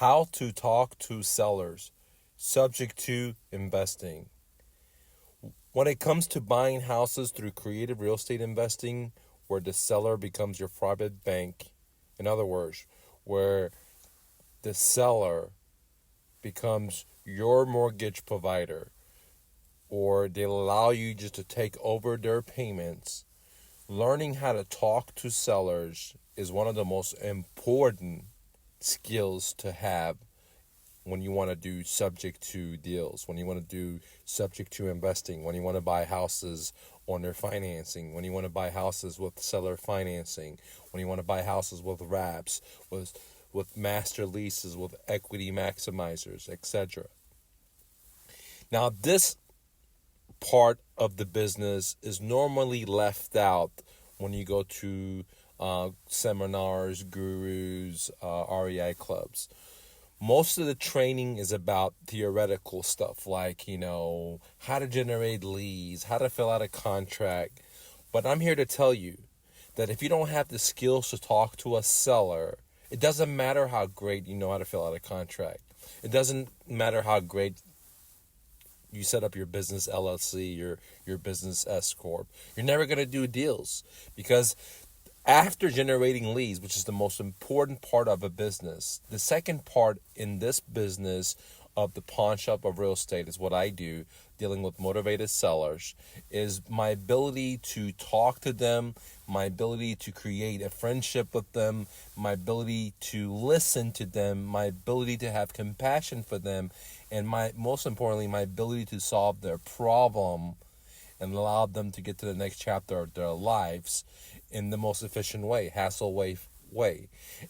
How to talk to sellers, subject to investing. When it comes to buying houses through creative real estate investing, where the seller becomes your private bank, in other words, where the seller becomes your mortgage provider, or they allow you just to take over their payments, learning how to talk to sellers is one of the most important skills to have when you want to do subject to deals, when you want to do subject to investing, when you want to buy houses on their financing, when you want to buy houses with seller financing, when you want to buy houses with wraps, with master leases, with equity maximizers, etc. Now, this part of the business is normally left out when you go to seminars, gurus, REI clubs. Most of the training is about theoretical stuff like, how to generate leads, how to fill out a contract. But I'm here to tell you that if you don't have the skills to talk to a seller, it doesn't matter how great you know how to fill out a contract. It doesn't matter how great you set up your business LLC, your business S Corp. You're never going to do deals because after generating leads, which is the most important part of a business, the second part in this business of the pawn shop of real estate is what I do, dealing with motivated sellers, is my ability to talk to them, my ability to create a friendship with them, my ability to listen to them, my ability to have compassion for them, and most importantly, my ability to solve their problem and allow them to get to the next chapter of their lives in the most efficient way, hassle-way.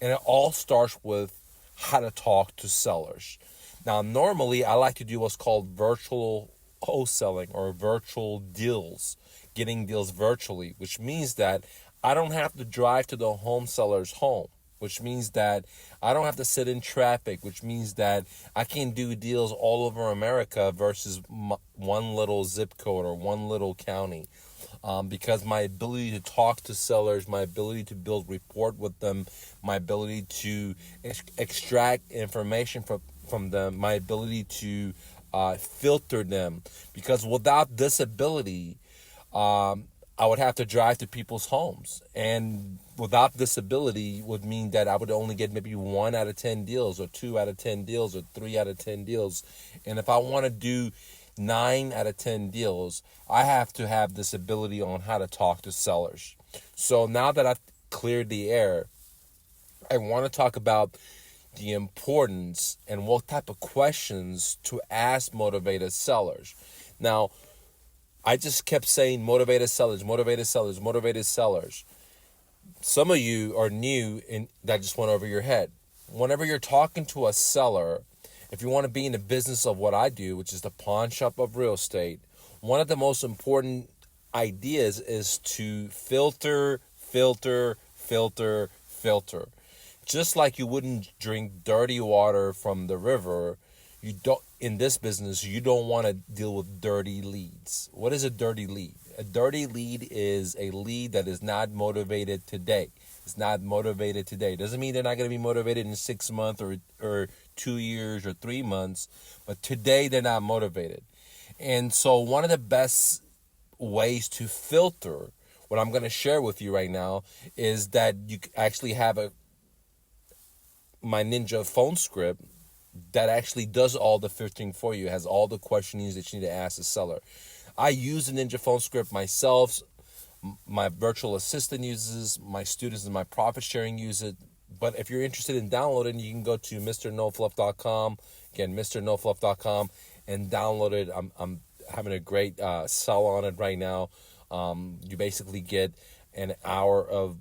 And it all starts with how to talk to sellers. Now, normally, I like to do what's called virtual wholesaling or virtual deals, getting deals virtually, which means that I don't have to drive to the home seller's home, which means that I don't have to sit in traffic, which means that I can do deals all over America versus one little zip code or one little county. Because my ability to talk to sellers, my ability to build rapport with them, my ability to extract information from them, my ability to filter them. Because without this ability, I would have to drive to people's homes. And without this ability would mean that I would only get maybe 1 out of 10 deals or 2 out of 10 deals or 3 out of 10 deals. And if I want to do 9 out of 10 deals, I have to have this ability on how to talk to sellers. So now that I've cleared the air, I want to talk about the importance and what type of questions to ask motivated sellers. Now, I just kept saying motivated sellers, motivated sellers, motivated sellers. Some of you are new and that just went over your head. Whenever you're talking to a seller, if you want to be in the business of what I do, which is the pawn shop of real estate, one of the most important ideas is to filter. Just like you wouldn't drink dirty water from the river, in this business, you don't want to deal with dirty leads. What is a dirty lead? A dirty lead is a lead that is not motivated today. It's not motivated today. Doesn't mean they're not going to be motivated in 6 months or 2 years or 3 months, but today they're not motivated. And so one of the best ways to filter, what I'm going to share with you right now, is that you actually have my Ninja phone script that actually does all the filtering for you, has all the questions that you need to ask the seller. I use the Ninja phone script myself. My virtual assistant uses, my students and my profit sharing use it. But if you're interested in downloading, you can go to mrnofluff.com. Again, mrnofluff.com and download it. I'm having a great sell on it right now. You basically get an hour of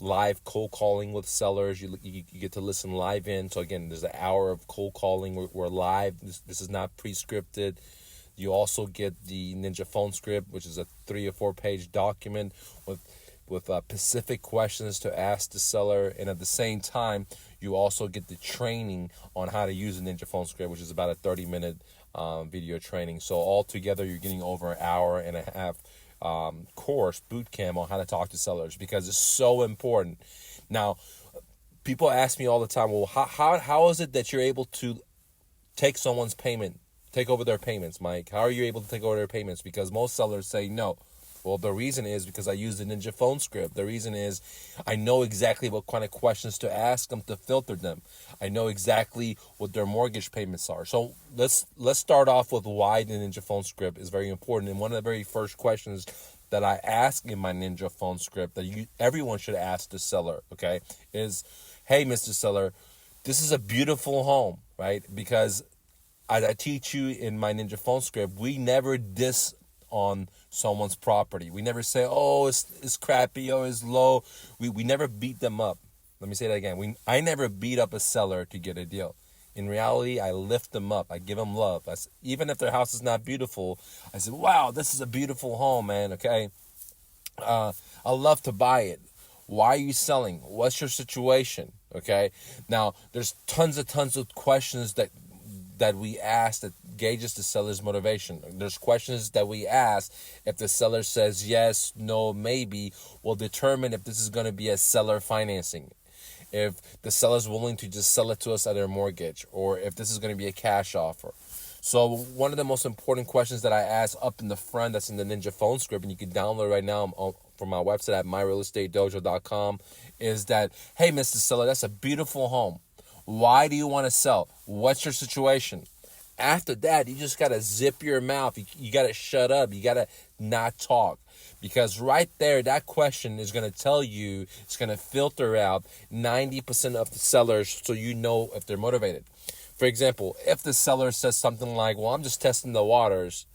live cold calling with sellers. You get to listen live in. So again, there's an hour of cold calling. We're live. This is not pre-scripted. You also get the Ninja phone script, which is a 3 or 4 page document with specific questions to ask the seller. And at the same time, you also get the training on how to use the Ninja phone script, which is about a 30-minute video training. So altogether, you're getting over an hour and a half course, boot camp on how to talk to sellers, because it's so important. Now, People ask me all the time, well, how is it that you're able to take someone's payment, take over their payments, Mike? How are you able to take over their payments? Because most sellers say no. Well, the reason is because I use the Ninja phone script. The reason is I know exactly what kind of questions to ask them to filter them. I know exactly what their mortgage payments are. So let's start off with why the Ninja phone script is very important. And one of the very first questions that I ask in my Ninja phone script that everyone should ask the seller, okay, is, hey, Mr. Seller, this is a beautiful home, right? Because as I teach you in my Ninja phone script, we never diss on someone's property. We never say, oh, it's crappy, oh, it's low. We never beat them up. Let me say that again. I never beat up a seller to get a deal. In reality, I lift them up. I give them love. Even if their house is not beautiful, I say, wow, this is a beautiful home, man, okay? I love to buy it. Why are you selling? What's your situation? Okay? Now, there's tons of questions that we ask that gauges the seller's motivation. There's questions that we ask. If the seller says yes, no, maybe, will determine if this is going to be a seller financing. If the seller's willing to just sell it to us at their mortgage, or if this is going to be a cash offer. So one of the most important questions that I ask up in the front, that's in the Ninja phone script, and you can download right now from my website at myrealestatedojo.com, is that, hey, Mr. Seller, that's a beautiful home. Why do you want to sell? What's your situation? After that, you just got to zip your mouth. You got to shut up. You got to not talk. Because right there, that question is going to tell you, it's going to filter out 90% of the sellers so you know if they're motivated. For example, if the seller says something like, well, I'm just testing the waters,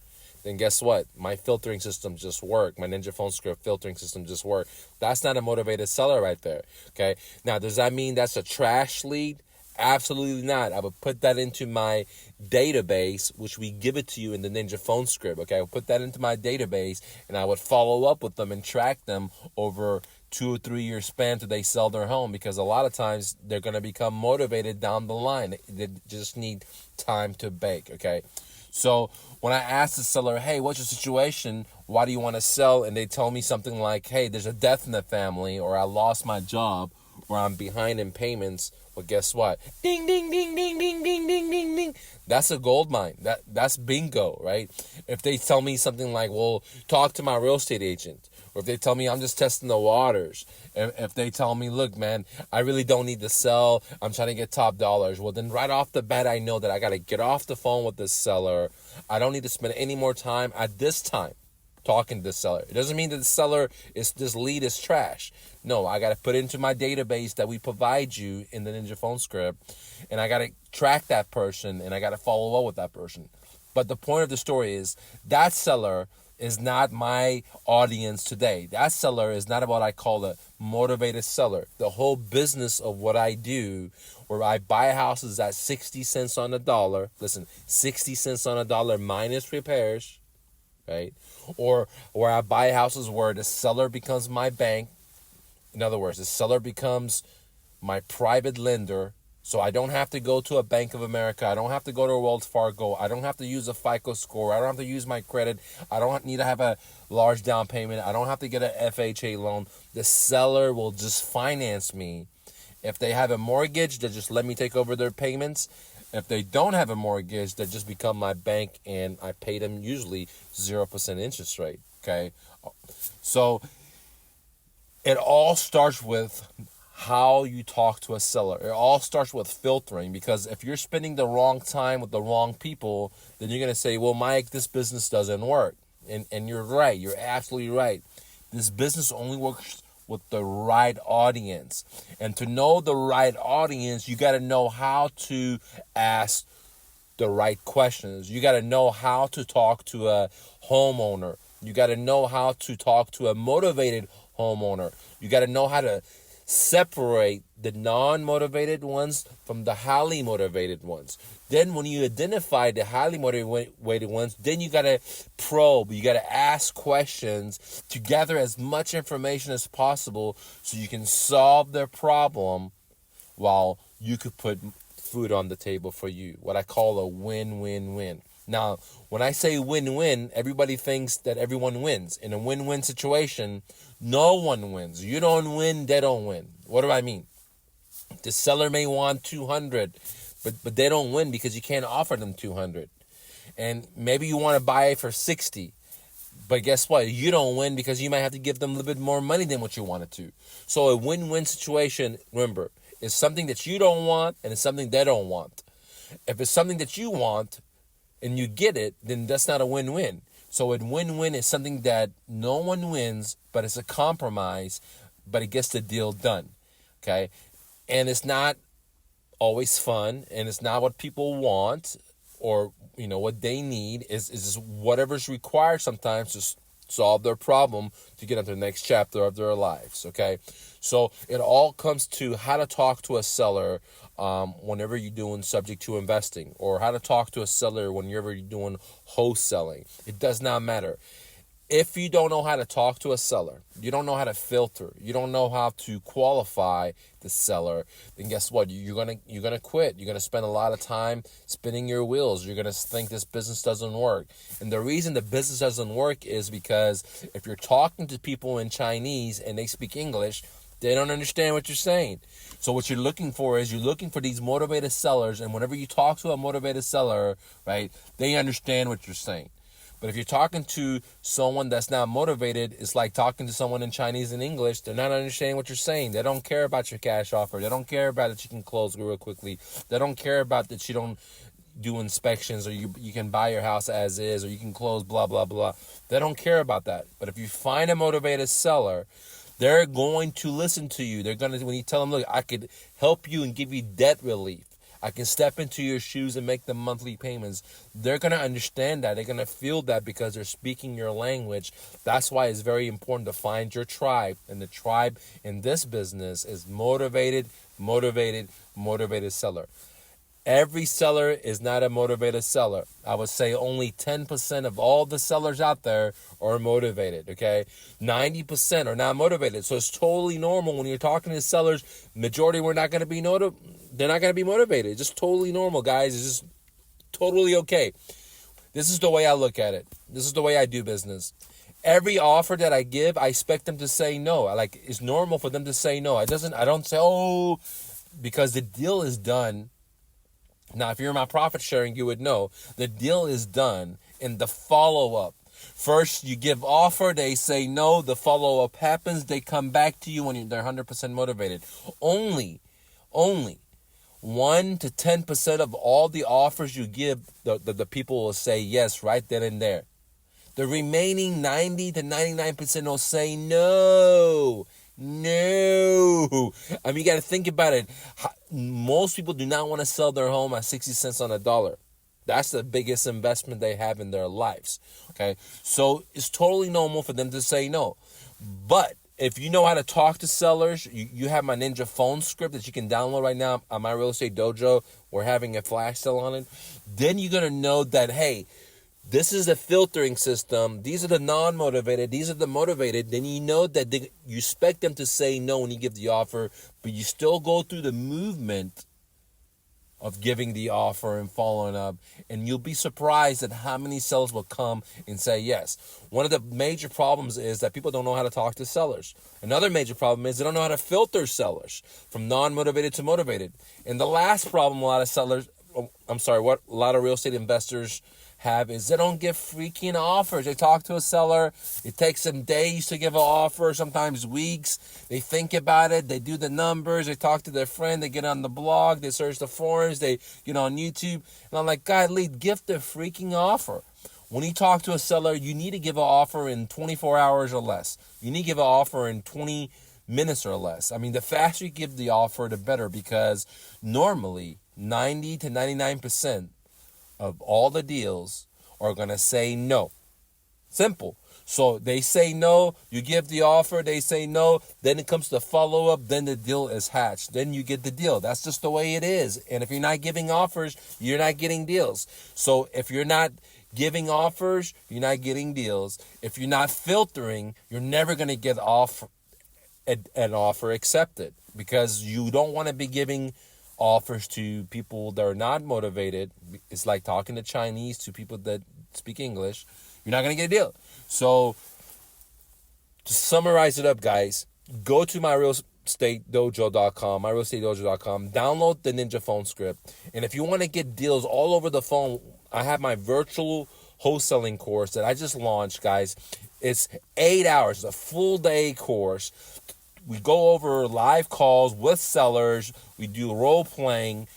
then guess what? My filtering system just worked. My Ninja phone script filtering system just worked. That's not a motivated seller right there. Okay. Now, does that mean that's a trash lead? Absolutely not. I would put that into my database, which we give it to you in the Ninja phone script. Okay, I would put that into my database, and I would follow up with them and track them over 2 or 3 year span till they sell their home, because a lot of times they're going to become motivated down the line. They just need time to bake. Okay, so when I ask the seller, hey, what's your situation? Why do you want to sell? And they tell me something like, hey, there's a death in the family, or I lost my job, or I'm behind in payments. Well, guess what? Ding, ding, ding, ding, ding, ding, ding, ding, ding. That's a gold mine. That's bingo, right? If they tell me something like, well, talk to my real estate agent. Or if they tell me I'm just testing the waters. If they tell me, look, man, I really don't need to sell. I'm trying to get top dollars. Well, then right off the bat, I know that I got to get off the phone with this seller. I don't need to spend any more time at this time talking to the seller. It doesn't mean that the seller this lead is trash. No, I got to put it into my database that we provide you in the Ninja phone script, and I got to track that person, and I got to follow up with that person. But the point of the story is that seller is not my audience today. That seller is not what I call a motivated seller. The whole business of what I do, where I buy houses at 60 cents on the dollar, listen, 60 cents on the dollar minus repairs, right? Or where I buy houses where the seller becomes my bank. In other words, the seller becomes my private lender, so I don't have to go to a Bank of America. I don't have to go to a Wells Fargo. I don't have to use a FICO score. I don't have to use my credit. I don't need to have a large down payment. I don't have to get an FHA loan. The seller will just finance me. If they have a mortgage, they just let me take over their payments. If they don't have a mortgage, they just become my bank, and I pay them usually 0% interest rate, okay? So it all starts with how you talk to a seller. It all starts with filtering, because if you're spending the wrong time with the wrong people, then you're going to say, well, Mike, this business doesn't work. And you're right. You're absolutely right. This business only works with the right audience. And to know the right audience, you got to know how to ask the right questions. You got to know how to talk to a homeowner. You got to know how to talk to a motivated homeowner. You got to know how to separate the non-motivated ones from the highly motivated ones. Then when you identify the highly motivated ones, then you got to probe. You got to ask questions to gather as much information as possible so you can solve their problem while you could put food on the table for you. What I call a win-win-win. Now, when I say win-win, everybody thinks that everyone wins. In a win-win situation, no one wins. You don't win, they don't win. What do I mean? The seller may want 200, but they don't win because you can't offer them 200. And maybe you want to buy it for 60. But guess what? You don't win because you might have to give them a little bit more money than what you wanted to. So a win-win situation, remember, is something that you don't want and it's something they don't want. If it's something that you want and you get it, then that's not a win-win. So a win-win is something that no one wins, but it's a compromise, but it gets the deal done. Okay? And it's not always fun, and it's not what people want or what they need. Is just whatever's required sometimes to solve their problem to get into the next chapter of their lives. Okay, so it all comes to how to talk to a seller whenever you're doing subject to investing, or how to talk to a seller whenever you're doing wholesaling. It does not matter. If you don't know how to talk to a seller, you don't know how to filter, you don't know how to qualify the seller, then guess what? You're gonna quit. You're gonna spend a lot of time spinning your wheels. You're gonna think this business doesn't work. And the reason the business doesn't work is because if you're talking to people in Chinese and they speak English, they don't understand what you're saying. So what you're looking for is these motivated sellers, and whenever you talk to a motivated seller, right, they understand what you're saying. But if you're talking to someone that's not motivated, it's like talking to someone in Chinese and English. They're not understanding what you're saying. They don't care about your cash offer. They don't care about that you can close real quickly. They don't care about that you don't do inspections, or you can buy your house as is, or you can close blah, blah, blah. They don't care about that. But if you find a motivated seller, they're going to listen to you. They're going to, when you tell them, look, I could help you and give you debt relief, I can step into your shoes and make the monthly payments, they're going to understand that. They're going to feel that because they're speaking your language. That's why it's very important to find your tribe. And the tribe in this business is motivated seller. Every seller is not a motivated seller. I would say only 10% of all the sellers out there are motivated, okay? 90% are not motivated. So it's totally normal when you're talking to sellers, majority they're not going to be motivated. It's just totally normal, guys. It's just totally okay. This is the way I look at it. This is the way I do business. Every offer that I give, I expect them to say no. It's normal for them to say no. I don't say, because the deal is done. Now, if you're in my profit sharing, you would know the deal is done in the follow-up. First, you give offer, they say no, the follow-up happens, they come back to you when they're 100% motivated. Only 1 to 10% of all the offers you give, the people will say yes right then and there. The remaining 90 to 99% will say no. No. I mean, you got to think about it. Most people do not want to sell their home at 60 cents on a dollar. That's the biggest investment they have in their lives. Okay. So it's totally normal for them to say no. But if you know how to talk to sellers, you have my Ninja phone script that you can download right now on my Real Estate Dojo. We're having a flash sale on it. Then you're going to know that, hey, this is the filtering system. These are the non-motivated. These are the motivated. Then you know that you expect them to say no when you give the offer, but you still go through the movement of giving the offer and following up, and you'll be surprised at how many sellers will come and say yes. One of the major problems is that people don't know how to talk to sellers. Another major problem is they don't know how to filter sellers from non-motivated to motivated. And the last problem a lot of real estate investors have is they don't give freaking offers. They talk to a seller. It takes them days to give an offer, sometimes weeks. They think about it. They do the numbers. They talk to their friend. They get on the blog. They search the forums. They get on YouTube. And I'm like, God, give the freaking offer. When you talk to a seller, you need to give an offer in 24 hours or less. You need to give an offer in 20 minutes or less. I mean, the faster you give the offer, the better, because normally 90 to 99% of all the deals are going to say no. Simple. So they say no, you give the offer, they say no, then it comes to the follow-up, then the deal is hatched. Then you get the deal. That's just the way it is. And if you're not giving offers, you're not getting deals. So if you're not giving offers, you're not getting deals. If you're not filtering, you're never going to get an offer accepted, because you don't want to be giving offers to people that are not motivated. It's like talking to Chinese to people that speak English. You're not going to get a deal. So to summarize it up, guys, go to my Real realestatedojo.com, myrealestatedojo.com. Download the Ninja Phone Script. And if you want to get deals all over the phone, I have my virtual wholesaling course that I just launched, guys. It's 8 hours, a full day course. We go over live calls with sellers. We do role playing.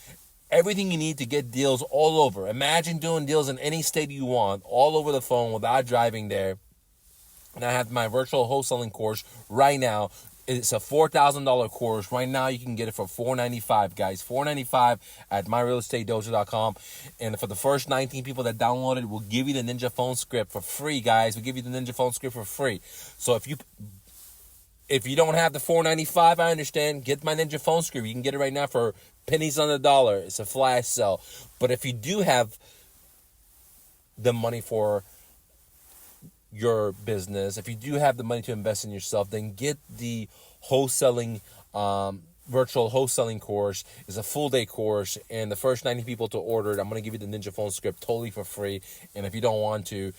Everything you need to get deals all over. Imagine doing deals in any state you want, all over the phone without driving there. And I have my virtual wholesaling course right now. It's a $4,000 course. Right now, you can get it for $495, guys. $495 at myrealestatedojo.com. And for the first 19 people that download it, we'll give you the Ninja Phone Script for free, guys. We'll give you the Ninja Phone Script for free. So if you don't have the $495, I understand. Get my Ninja Phone Script. You can get it right now for pennies on the dollar. It's a flash sale. But if you do have the money for your business, if you do have the money to invest in yourself, then get the wholesaling, virtual wholesaling course. It's a full day course, and the first 90 people to order it, I'm going to give you the Ninja Phone Script totally for free. And if you don't want to,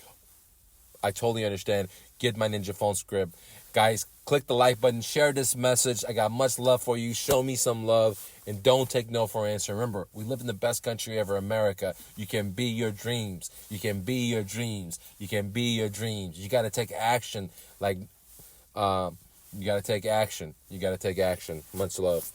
I totally understand. Get my Ninja Phone Script. Guys, click the like button. Share this message. I got much love for you. Show me some love. And don't take no for an answer. Remember, we live in the best country ever, America. You can be your dreams. You can be your dreams. You can be your dreams. You got to take action. You got to take action. You got to take action. Much love.